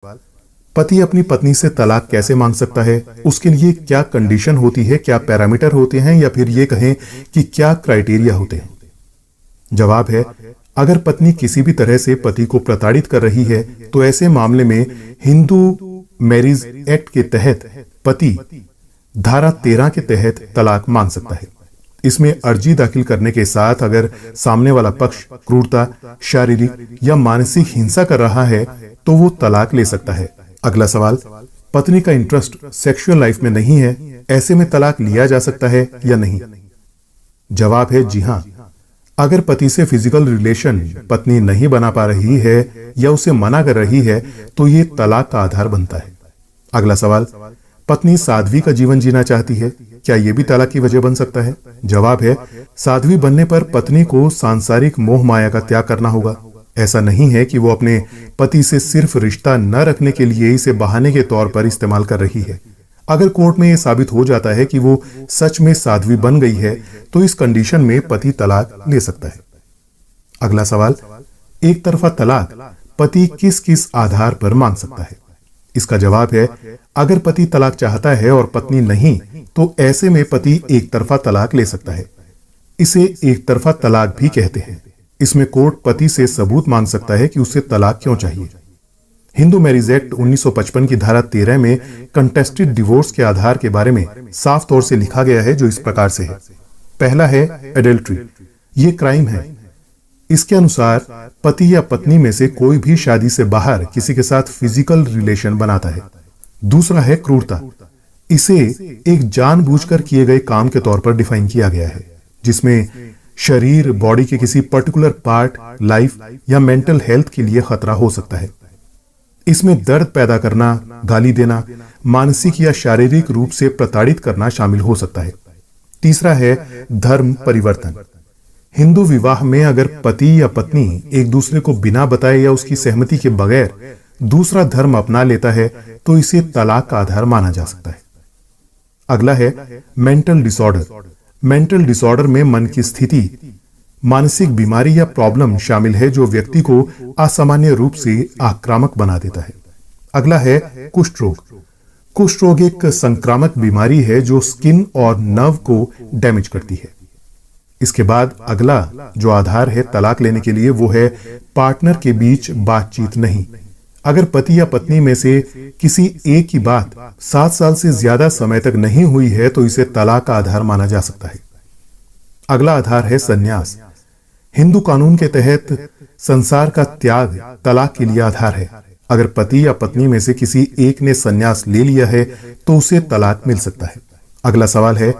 पति अपनी पत्नी से तलाक कैसे मांग सकता है? उसके लिए क्या कंडीशन होती है, क्या पैरामीटर होते हैं, या फिर ये कहें कि क्या क्राइटेरिया होते हैं? जवाब है, अगर पत्नी किसी भी तरह से पति को प्रताड़ित कर रही है तो ऐसे मामले में हिंदू मैरिज एक्ट के तहत पति धारा 13 के तहत तलाक मांग सकता है। इसमें अर्जी दाखिल करने के साथ अगर सामने वाला पक्ष क्रूरता, शारीरिक या मानसिक हिंसा कर रहा है तो वो तलाक ले सकता है। अगला सवाल, पत्नी का इंटरेस्ट सेक्सुअल लाइफ में नहीं है, ऐसे में तलाक लिया जा सकता है या नहीं? जवाब है जी हां। अगर पति से फिजिकल रिलेशन पत्नी नहीं बना पा रही है या उसे मना कर रही है तो ये तलाक का आधार बनता है। अगला सवाल, पत्नी साध्वी का जीवन जीना चाहती है, क्या यह भी तलाक की वजह बन सकता है? जवाब है, साध्वी बनने पर पत्नी को सांसारिक मोह माया का त्याग करना होगा। ऐसा नहीं है कि वो अपने पति से सिर्फ रिश्ता न रखने के लिए इसे बहाने के तौर पर इस्तेमाल कर रही है। अगर कोर्ट में यह साबित हो जाता है कि वो सच में साध्वी बन गई है तो इस कंडीशन में पति तलाक ले सकता है। अगला सवाल, एक तरफा तलाक पति किस किस आधार पर मांग सकता है? इसका जवाब है, अगर पति तलाक चाहता है और पत्नी नहीं तो ऐसे में पति एक तरफा तलाक ले सकता है। इसे एक तरफा तलाक भी कहते हैं। इसमें कोर्ट पति से सबूत मांग सकता है कि उसे तलाक क्यों चाहिए। हिंदू मैरिज एक्ट 1955 की धारा 13 में कंटेस्टेड डिवोर्स के आधार के बारे में साफ तौर से लिखा गया है, जो इस प्रकार से है। पहला है एडल्ट्री, ये क्राइम है। इसके अनुसार पति या पत्नी में से कोई भी शादी से बाहर किसी के साथ फिजिकल रिलेशन बनाता है। दूसरा है क्रूरता, इसे एक जानबूझकर किए गए काम के तौर पर डिफाइन किया गया है, जिसमें शरीर, बॉडी के किसी पर्टिकुलर पार्ट, लाइफ या मेंटल हेल्थ के लिए खतरा हो सकता है। इसमें दर्द पैदा करना, गाली देना, मानसिक या शारीरिक रूप से प्रताड़ित करना शामिल हो सकता है। तीसरा है धर्म परिवर्तन। हिंदू विवाह में अगर पति या पत्नी एक दूसरे को बिना बताए या उसकी सहमति के बगैर दूसरा धर्म अपना लेता है तो इसे तलाक का आधार माना जा सकता है। अगला है मेंटल डिसऑर्डर। मेंटल डिसऑर्डर में मन की स्थिति, मानसिक बीमारी या प्रॉब्लम शामिल है जो व्यक्ति को असामान्य रूप से आक्रामक बना देता है। अगला है कुष्ठ रोग। कुष्ठ रोग एक संक्रामक बीमारी है जो स्किन और नर्व को डैमेज करती है। इसके बाद अगला जो आधार है तलाक लेने के लिए वो है पार्टनर के बीच बातचीत नहीं। अगर पति या पत्नी में से किसी एक की बात 7 साल से ज्यादा समय तक नहीं हुई है तो इसे तलाक का आधार माना जा सकता है। अगला आधार है संन्यास। हिंदू कानून के तहत संसार का त्याग तलाक के लिए आधार है। अगर पति या पत्नी में से किसी एक ने संन्यास ले लिया है तो उसे तलाक मिल सकता है। अगला सवाल है,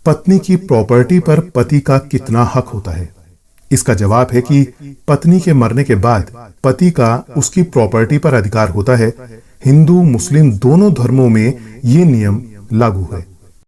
पत्नी की प्रॉपर्टी पर पति का कितना हक होता है? इसका जवाब है कि पत्नी के मरने के बाद पति का उसकी प्रॉपर्टी पर अधिकार होता है। हिंदू मुस्लिम दोनों धर्मों में ये नियम लागू है।